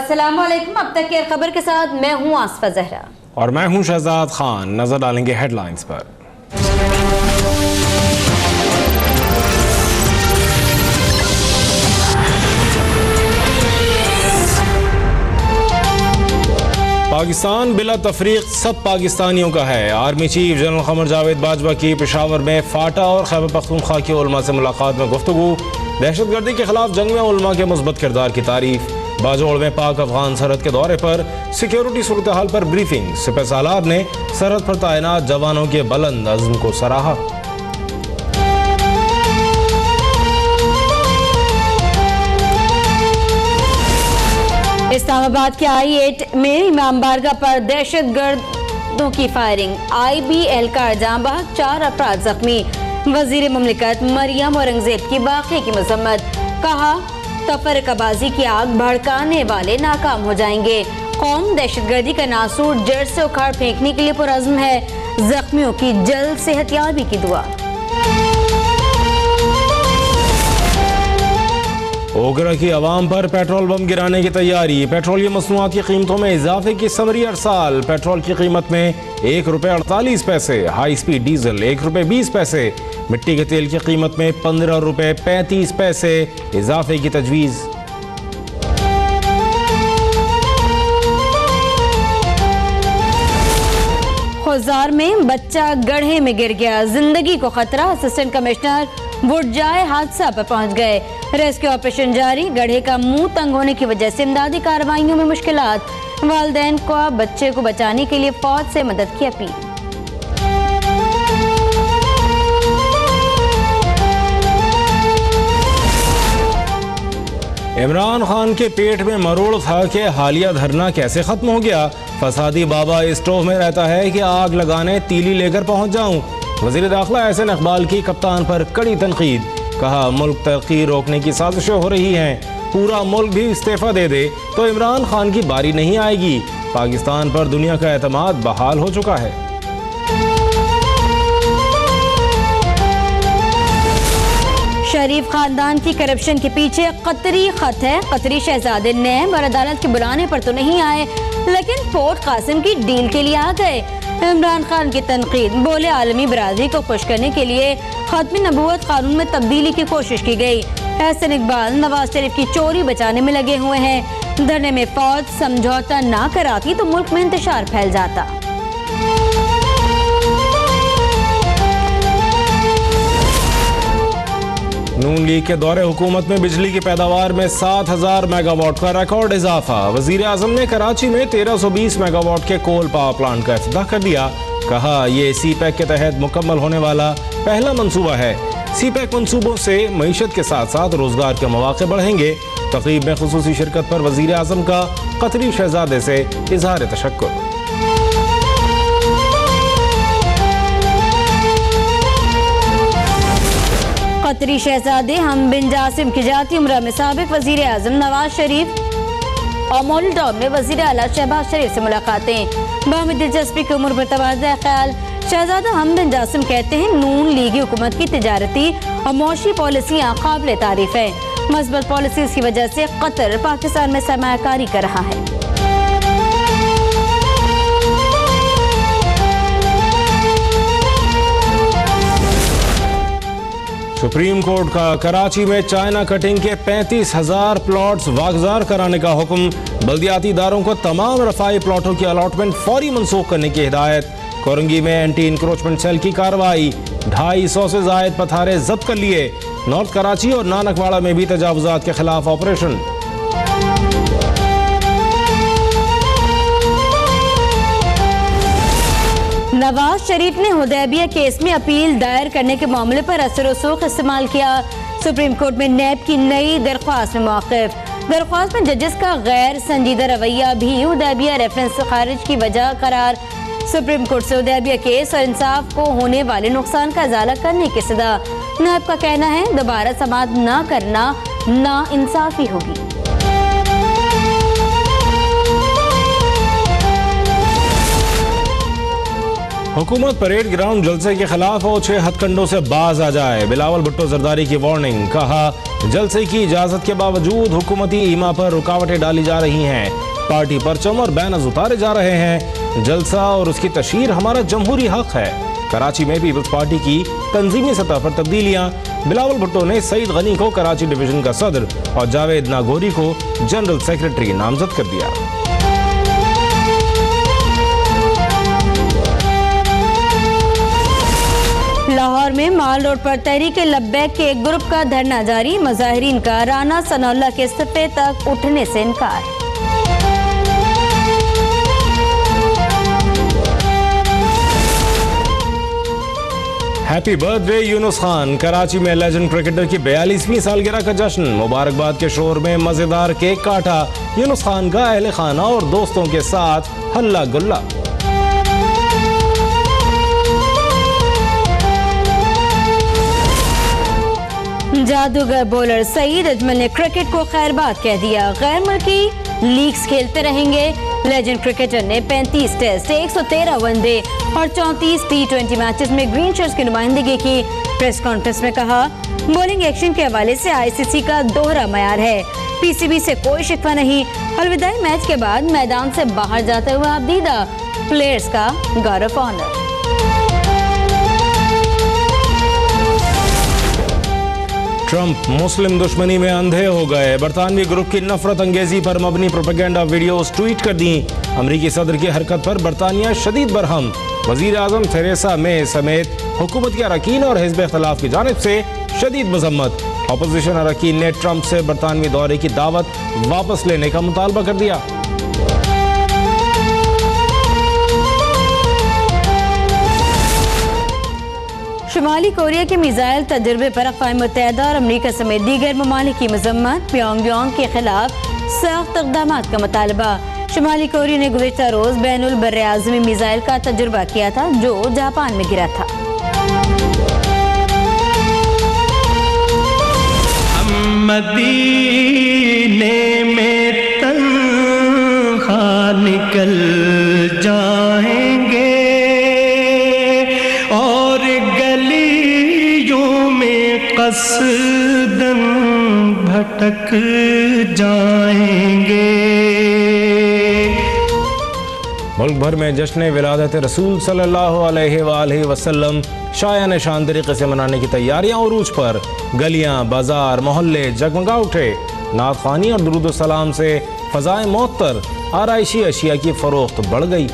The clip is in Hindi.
अस्सलामुअलैकुम। अब तक की खबर के साथ मैं हूँ आसफा जहरा और मैं हूँ शहजाद खान। नजर डालेंगे हेडलाइंस पर। पाकिस्तान बिला तफरीक सब पाकिस्तानियों का है। Army chief general Qamar Javed Bajwa की पेशावर में फाटा और खैबर पख्तूनख्वा के उलमा से मुलाकात में गुफ्तगू। दहशतगर्दी के खिलाफ जंग में उलमा के मुस्बत किरदार की तारीफ। बाजोड़ में पाक अफगान सरहद के दौरे पर सिक्योरिटी सूरत हाल पर ब्रीफिंग। सिपह सालार ने सरहद पर तैनात जवानों के बुलंद अज़्म को सराहा। इस्लामाबाद के I-8 में इमाम बारगाह पर दहशतगर्दों की फायरिंग। IBL का जांबाज 4 अफराद जख्मी। वजीर मुमलिकत मरियम औरंगजेब की वाक़े की मजम्मत। कहा तफरकाबाजी की आग भड़काने वाले नाकाम हो जाएंगे। कौम दहशतगर्दी का नासूर जड़ से उखाड़ फेंकने के लिए पुरअज़्म है। जख्मियों की जल्द सेहतयाबी की दुआ। ओगरा की आवाम पर पेट्रोल बम गिराने की तैयारी। पेट्रोलियम मसनूआत की कीमतों में इजाफे की समरी अरसाल। पेट्रोल की कीमत में ₹1.48। High speed diesel ₹1.20। मिट्टी के तेल की कीमत में ₹15.35 इजाफे की तजवीज़। खुजार में बच्चा गड्ढे में गिर गया, जिंदगी को खतरा। असिस्टेंट कमिश्नर वुडजाए हादसा पर पहुंच गए। रेस्क्यू ऑपरेशन जारी। गड्ढे का मुंह तंग होने की वजह से इमदादी कार्रवाइयों में मुश्किलात। वालिदैन को बच्चे को बचाने के लिए फौज से मदद की अपील। इमरान खान के पेट में मरोड़ था कि हालिया धरना कैसे खत्म हो गया। फसादी बाबा स्टोव में रहता है कि आग लगाने तीली लेकर पहुंच जाऊं। वजीर दाखिला एहसन इकबाल की कप्तान पर कड़ी तनकीद। कहा मुल्क तरक्की रोकने की साजिशें हो रही हैं। पूरा मुल्क भी इस्तीफा दे दे तो इमरान खान की बारी नहीं आएगी। पाकिस्तान पर दुनिया का एतमाद बहाल हो चुका है। शरीफ खानदान की करप्शन के पीछे कतरी खत है। कतरी शहजादे नैब और अदालत के बुलाने पर तो नहीं आए, लेकिन पोर्ट कासिम की डील के लिए आ गए। इमरान खान की तनकीद। बोले आलमी बरादरी को खुश करने के लिए खत्म नबूवत कानून में तब्दीली की कोशिश की गई। एहसन इकबाल नवाज शरीफ की चोरी बचाने में लगे हुए हैं। धरने में फौज समझौता ना कराती तो मुल्क में इंतशार फैल जाता। नून लीग के दौरे हुकूमत में बिजली की पैदावार में 7000 मेगावाट का रिकॉर्ड इजाफा। वजीर आजम ने कराची में 1320 मेगावाट के कोल पावर प्लांट का इफ्तिताह कर दिया। कहा यह CPEC के तहत मुकम्मल होने वाला पहला मंसूबा है। CPEC मंसूबों से मईशत के साथ साथ रोजगार के मौके बढ़ेंगे। तकरीब में खुसूसी शिरकत पर वजीर आजम का कतरी शहजादे से इजहार तशक्कुर। कतरी शहजादे हम बिन जासिम की जाती उम्र में साबिक वजीर आजम नवाज शरीफ और मोल्डोव में वजीर आला शहबाज शरीफ से मुलाकातें। बामी दिलचस्पी की उम्र पर तबादला ख्याल। शहजादा हम बिन जासिम कहते हैं नून लीगी हुकूमत की तिजारती और मौशी पॉलिसियाँ काबिल तारीफ है। मजबूत पॉलिसीज की वजह से कतर पाकिस्तान में सरमायाकारी कर रहा है। सुप्रीम कोर्ट का कराची में चाइना कटिंग के 35,000 प्लॉट्स वागजार कराने का हुक्म। बल्दियाती इदारों को तमाम रफाई प्लॉटों की अलॉटमेंट फौरी मनसूख करने की हिदायत। कोरंगी में एंटी इंक्रोचमेंट सेल की कार्रवाई। 250 से जायद पथारे जब्त कर लिए। नॉर्थ कराची और नानकवाड़ा में भी तजावुजात के खिलाफ ऑपरेशन। नवाज शरीफ ने हुदैबिया केस में अपील दायर करने के मामले पर असर-ओ-रसूख इस्तेमाल किया। सुप्रीम कोर्ट में नैब की नई दरख्वास्त में मौक़िफ़। दरख्वास्त में जजेस का गैर संजीदा रवैया भी हुदैबिया रेफरेंस खारिज की वजह करार। सुप्रीम कोर्ट से हुदैबिया केस और इंसाफ को होने वाले नुकसान का इजाला करने की सदा। नैब का कहना है दोबारा समाअत न करना ना इंसाफी होगी। हुकूमत परेड ग्राउंड जलसे के खिलाफ और 6 हथकंडों से बाज आ जाए। बिलावल भुट्टो जरदारी की वार्निंग। कहा, जलसे की इजाजत के बावजूद हुकूमती ईमा पर रुकावटें डाली जा रही हैं। पार्टी परचम और बैनर्स उतारे जा रहे हैं। जलसा और उसकी तशहीर हमारा जमहूरी हक है। कराची में पीपल्स पार्टी की तंजीमी सतह पर तब्दीलियां। बिलावल भुट्टो ने सईद गनी को कराची डिवीजन का सदर और जावेद नागौरी को जनरल सेक्रेटरी नामजद कर दिया। लाहौर में माल रोड पर तहरीक लब्बैक के एक ग्रुप का धरना जारी। मुजाहिरीन का राना सनाउल्लाह के इस्तीफे तक उठने से इनकार। Happy birthday Younis Khan. कराची में लेजेंड क्रिकेटर की 42वीं सालगिरह का जश्न। मुबारकबाद के शोर में मजेदार केक काटा। यूनुस खान का अहले खाना और दोस्तों के साथ हल्ला गुल्ला। जादूगर बॉलर सईद अजमल ने क्रिकेट को खैरबाद कह दिया। गैर मुल्की लीग्स खेलते रहेंगे। लेजेंड क्रिकेटर ने 35 टेस्ट, 113 वनडे और 34 T20 मैचेस में ग्रीन शर्ट्स की नुमाइंदगी की। प्रेस कॉन्फ्रेंस में कहा, बॉलिंग एक्शन के हवाले से ICC का दोहरा मयार है। PCB से कोई शिकवा नहीं। अलविदाई मैच के बाद मैदान से बाहर जाते हुए आबदीदा प्लेयर्स का गार्ड ऑफ ऑनर। ट्रंप मुस्लिम दुश्मनी में अंधे हो गए। बरतानवी ग्रुप की नफरत अंगेजी पर मबनी प्रोपेगेंडा वीडियोस ट्वीट कर दी। अमरीकी सदर की हरकत पर बरतानिया शदीद बरहम। वजीर आजम थेरेसा मे समेत हुकूमत के अरकान और हिज़्ब इख्तिलाफ की जानिब से शदीद मजम्मत। अपोजिशन अरकान ने ट्रंप से बरतानवी दौरे की दावत वापस लेने का मुतालबा कर दिया। शुमाली कोरिया के मिसाइल तजर्बे पर अक़वाम मुत्तहिदा और अमरीका समेत दीगर ममालिक की मजम्मत। प्योंगयांग के खिलाफ सख्त इक़दामात का मुतालबा। शुमाली कोरिया ने गुज़िश्ता रोज बैनुल बर्रे आज़मी मिसाइल का तजुर्बा किया था जो जापान में गिरा था। मदीने में तन्हा निकल जाएंगे और गलियों में कसदन भटक जाएंगे। मुल्क भर में जश्न विलादत रसूल सल्लल्लाहु अलैहि वसल्लम शायान शान तरीके से मनाने की तैयारियां उरूज पर। गलियां, बाजार, मोहल्ले जगमगा उठे। नात ख़्वानी और दुरूद सलाम से फ़ज़ाए मुअत्तर, आराइशी अशिया की फ़रोख्त बढ़ गई।